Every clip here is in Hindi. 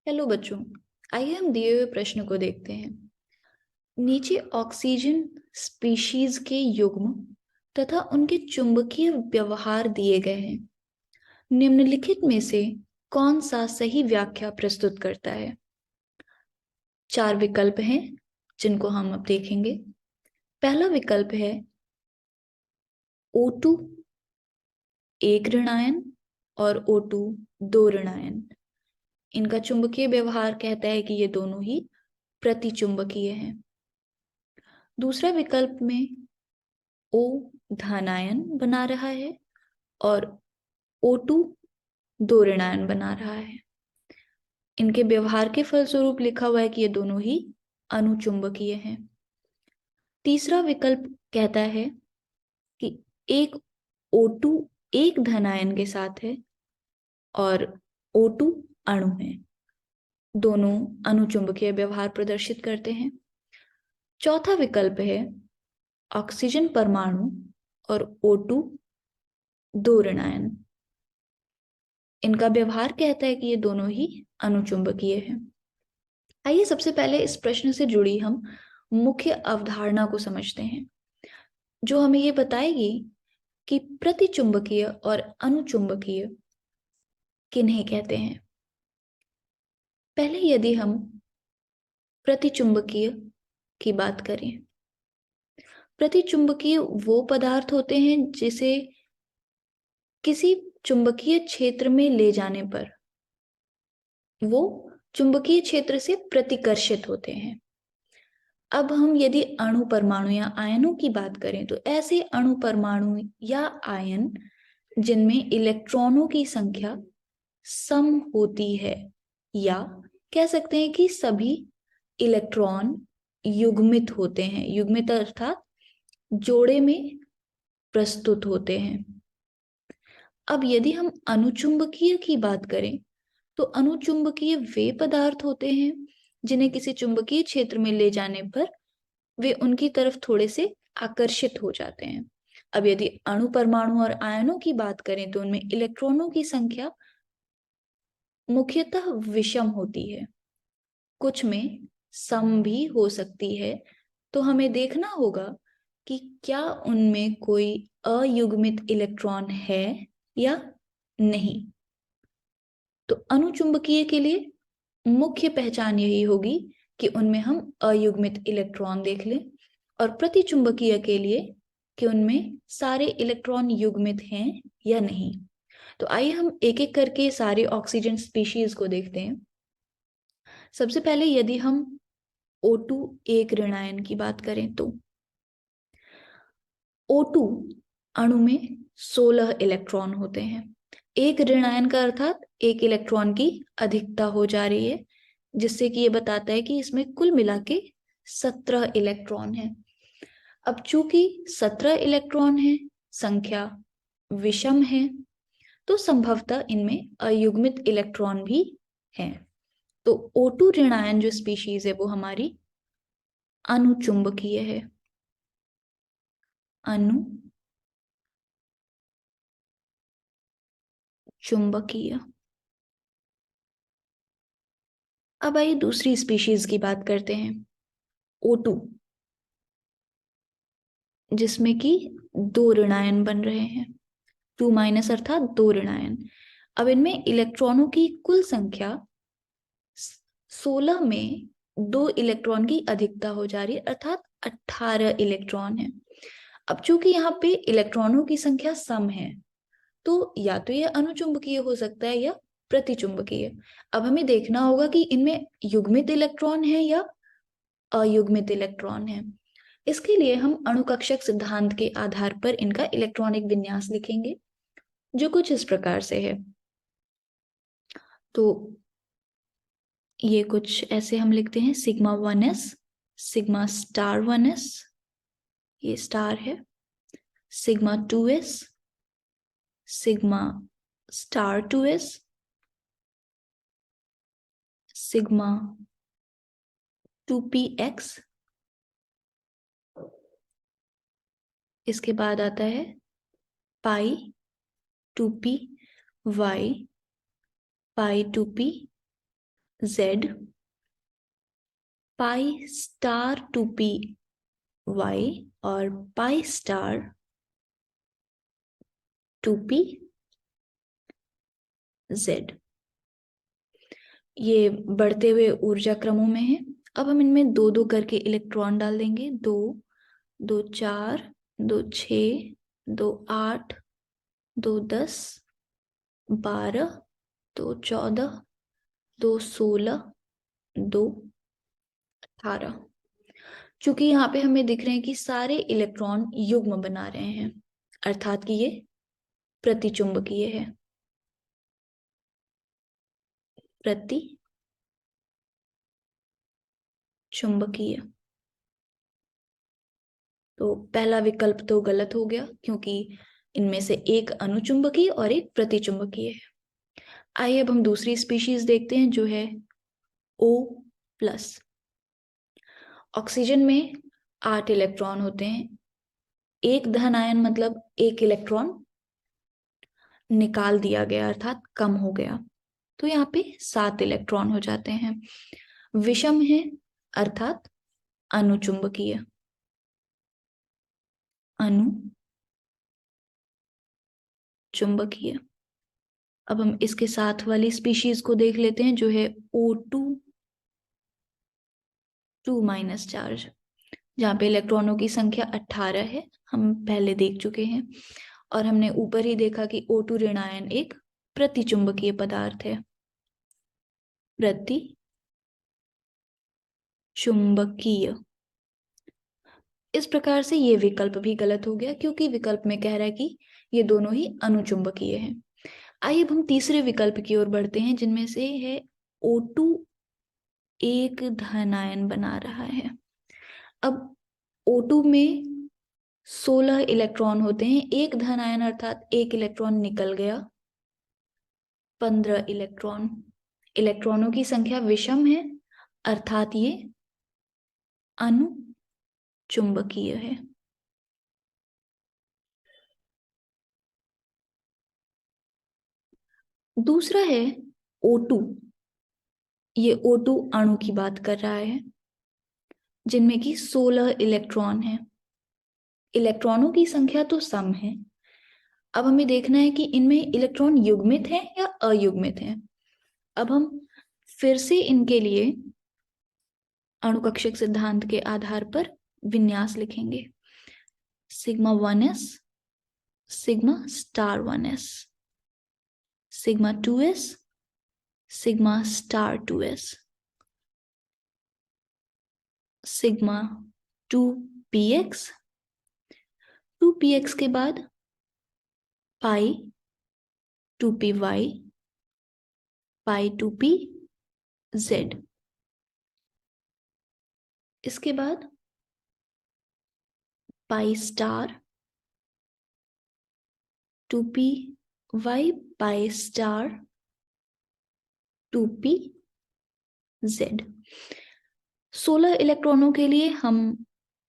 हेलो बच्चों, आइए हम दिए हुए प्रश्न को देखते हैं। नीचे ऑक्सीजन स्पीशीज के युग्म तथा उनके चुंबकीय व्यवहार दिए गए हैं। निम्नलिखित में से कौन सा सही व्याख्या प्रस्तुत करता है? 4 विकल्प हैं जिनको हम अब देखेंगे। पहला विकल्प है O2 एक ऋणायन और O2 दो ऋणायन। इनका चुंबकीय व्यवहार कहता है कि ये दोनों ही प्रतिचुंबकीय हैं। दूसरा विकल्प में O धनायन बना रहा है और O2 दो ऋणायन बना रहा है। इनके व्यवहार के फलस्वरूप लिखा हुआ है कि ये दोनों ही अनुचुंबकीय हैं। तीसरा विकल्प कहता है कि एक O2 एक धनायन के साथ है और O2 अणु है। दोनों अनुचुंबकीय व्यवहार प्रदर्शित करते हैं। चौथा विकल्प है ऑक्सीजन परमाणु और O2 दो ऋणायन। इनका व्यवहार कहता है कि ये दोनों ही अनुचुंबकीय हैं। आइए सबसे पहले इस प्रश्न से जुड़ी हम मुख्य अवधारणा को समझते हैं, जो हमें ये बताएगी कि प्रतिचुंबकीय और अनुचुंबकीय किन्हें कहते हैं। पहले यदि हम प्रतिचुंबकीय की बात करें, प्रतिचुंबकीय वो पदार्थ होते हैं जिसे किसी चुंबकीय क्षेत्र में ले जाने पर वो चुंबकीय क्षेत्र से प्रतिकर्षित होते हैं। अब हम यदि अणु परमाणु या आयनों की बात करें तो ऐसे अणु परमाणु या आयन जिनमें इलेक्ट्रॉनों की संख्या सम होती है, या कह सकते हैं कि सभी इलेक्ट्रॉन युग्मित होते हैं। युग्मित अर्थात जोड़े में प्रस्तुत होते हैं। अब यदि हम अनुचुंबकीय की बात करें तो अनुचुंबकीय वे पदार्थ होते हैं जिन्हें किसी चुंबकीय क्षेत्र में ले जाने पर वे उनकी तरफ थोड़े से आकर्षित हो जाते हैं। अब यदि अणु परमाणु और आयनों की बात करें तो उनमें इलेक्ट्रॉनों की संख्या मुख्यतः विषम होती है, कुछ में सम भी हो सकती है। तो हमें देखना होगा कि क्या उनमें कोई अयुग्मित इलेक्ट्रॉन है या नहीं। तो अनुचुंबकीय के लिए मुख्य पहचान यही होगी कि उनमें हम अयुग्मित इलेक्ट्रॉन देख लें, और प्रतिचुंबकीय के लिए कि उनमें सारे इलेक्ट्रॉन युग्मित हैं या नहीं। तो आइए हम एक एक करके सारे ऑक्सीजन स्पीशीज को देखते हैं। सबसे पहले यदि हम O2 एक ऋणायन की बात करें तो O2 अणु में 16 इलेक्ट्रॉन होते हैं। एक ऋणायन का अर्थात एक इलेक्ट्रॉन की अधिकता हो जा रही है, जिससे कि ये बताता है कि इसमें कुल मिला के 17 इलेक्ट्रॉन है। अब चूंकि 17 इलेक्ट्रॉन है, संख्या विषम है, तो संभवतः इनमें अयुग्मित इलेक्ट्रॉन भी हैं। तो O2 ऋणायन जो स्पीशीज है वो हमारी अनुचुंबकीय है। अनुचुंबकीय। अब आइए दूसरी स्पीशीज की बात करते हैं, O2, जिसमें कि दो ऋणायन बन रहे हैं, 2 माइनस अर्थात दो ऋणायन। अब इनमें इलेक्ट्रॉनों की कुल संख्या 16 में दो इलेक्ट्रॉन की अधिकता हो जा रही है, अर्थात 18 इलेक्ट्रॉन है। अब चूंकि यहाँ पे इलेक्ट्रॉनों की संख्या सम है, तो या तो ये अनुचुंबकीय हो सकता है या प्रतिचुंबकीय। अब हमें देखना होगा कि इनमें युग्मित इलेक्ट्रॉन है या अयुग्मित इलेक्ट्रॉन है। इसके लिए हम अणुकक्षक सिद्धांत के आधार पर इनका इलेक्ट्रॉनिक विन्यास लिखेंगे, जो कुछ इस प्रकार से है। तो ये कुछ ऐसे हम लिखते हैं, sigma 1s, sigma star 1s, ये स्टार है, sigma 2s, sigma star 2s, sigma 2px। इसके बाद आता है पाई 2p वाई, पाई 2p Z, pi star 2p y और पाई स्टार 2p z। ये बढ़ते हुए ऊर्जा क्रमों में है। अब हम इनमें दो दो करके इलेक्ट्रॉन डाल देंगे। दो, दो 4, दो 6, दो 8, दो 10, 12, दो 14, दो 16, दो 18। चूंकि यहाँ पे हमें दिख रहे हैं कि सारे इलेक्ट्रॉन युग्म बना रहे हैं, अर्थात कि ये प्रतिचुंबकीय है। प्रति चुंबकीय। तो पहला विकल्प तो गलत हो गया, क्योंकि इनमें से एक अनुचुंबकीय और एक प्रतिचुंबकीय है। आइए अब हम दूसरी स्पीशीज देखते हैं, जो है O+। ऑक्सीजन में 8 इलेक्ट्रॉन होते हैं। एक धन आयन मतलब एक इलेक्ट्रॉन निकाल दिया गया, अर्थात कम हो गया, तो यहाँ पे 7 इलेक्ट्रॉन हो जाते हैं। विषम है, अर्थात अनुचुंबकीय। अनुचुंबकीय। अब हम इसके साथ वाली स्पीशीज को देख लेते हैं, जो है O2 चार्ज, जहाँ पे इलेक्ट्रॉनों की संख्या 18 है। हम पहले देख चुके हैं, और हमने ऊपर ही देखा कि O2 ऋणायन एक प्रतिचुंबकीय पदार्थ है। प्रतिचुंबकीय। इस प्रकार से ये विकल्प भी गलत हो गया, क्योंकि विकल्प में कह रहा है कि ये दोनों ही अनुचुंबकीय हैं। आइए अब हम तीसरे विकल्प की ओर बढ़ते हैं, जिनमें से है O2 एक धनायन बना रहा है। अब O2 में 16 इलेक्ट्रॉन होते हैं। एक धनायन अर्थात एक इलेक्ट्रॉन निकल गया। 15 इलेक्ट्रॉन। इलेक्ट्रॉनों की संख्या विषम है, अर्थात ये अनुचुंबकीय है। दूसरा है O2। ये O2 अणु की बात कर रहा है, जिनमें की 16 इलेक्ट्रॉन है। इलेक्ट्रॉनों की संख्या तो सम है। अब हमें देखना है कि इनमें इलेक्ट्रॉन युग्मित हैं या अयुग्मित हैं। अब हम फिर से इनके लिए अणुकक्षक सिद्धांत के आधार पर विन्यास लिखेंगे। Sigma 1s, sigma star 1s, sigma 2s, sigma star 2s, sigma 2px। 2px के बाद पाई 2py, पाई 2pz। इसके बाद pi star 2py, pi star 2pz। 16 इलेक्ट्रॉनों के लिए हम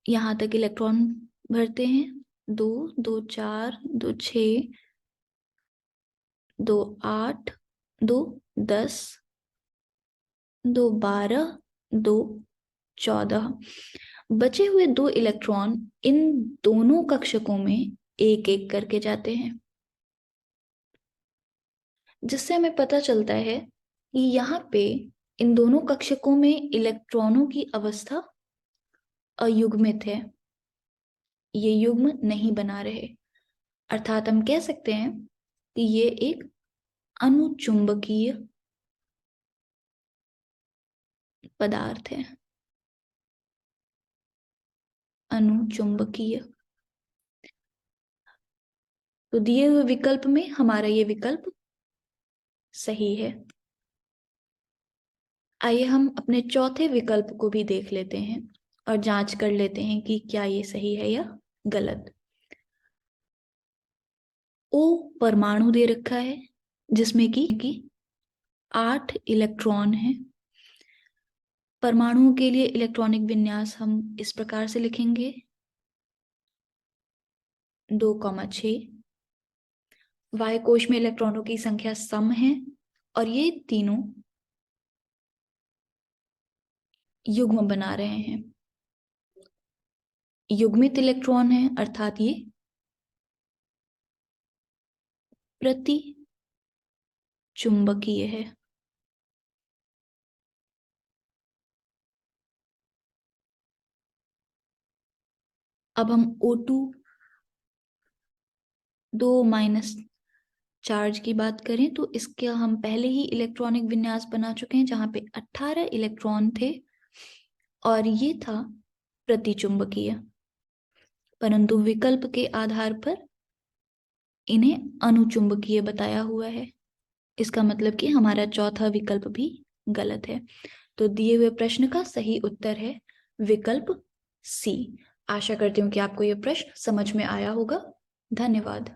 यहां तक इलेक्ट्रॉन भरते हैं। 2, 2 4, 2 6, 2 8, 2 10, 2 12, 2 14। बचे हुए 2 इलेक्ट्रॉन इन दोनों कक्षकों में एक एक करके जाते हैं, जिससे हमें पता चलता है कि यहाँ पे इन दोनों कक्षकों में इलेक्ट्रॉनों की अवस्था अयुग्मित है। ये युग्म नहीं बना रहे, अर्थात हम कह सकते हैं कि ये एक अनुचुंबकीय पदार्थ है। अनुचुंबकीय। तो दिए हुए विकल्प में हमारा ये विकल्प सही है। आइए हम अपने चौथे विकल्प को भी देख लेते हैं और जांच कर लेते हैं कि क्या ये सही है या गलत। ओ परमाणु दे रखा है, जिसमें कि 8 इलेक्ट्रॉन है। परमाणुओं के लिए इलेक्ट्रॉनिक विन्यास हम इस प्रकार से लिखेंगे: 2,6। वाय कोश में इलेक्ट्रॉनों की संख्या सम है, और ये तीनों युग्म बना रहे हैं। युग्मित इलेक्ट्रॉन है अर्थात ये प्रति चुंबकीय है। अब हम O2 दो माइनस चार्ज की बात करें तो इसके हम पहले ही इलेक्ट्रॉनिक विन्यास बना चुके हैं जहां पे 18 इलेक्ट्रॉन थे और ये था प्रतिचुंबकीय, परंतु विकल्प के आधार पर इन्हें अनुचुंबकीय बताया हुआ है। इसका मतलब कि हमारा चौथा विकल्प भी गलत है। तो दिए हुए प्रश्न का सही उत्तर है विकल्प सी। आशा करती हूँ कि आपको यह प्रश्न समझ में आया होगा। धन्यवाद।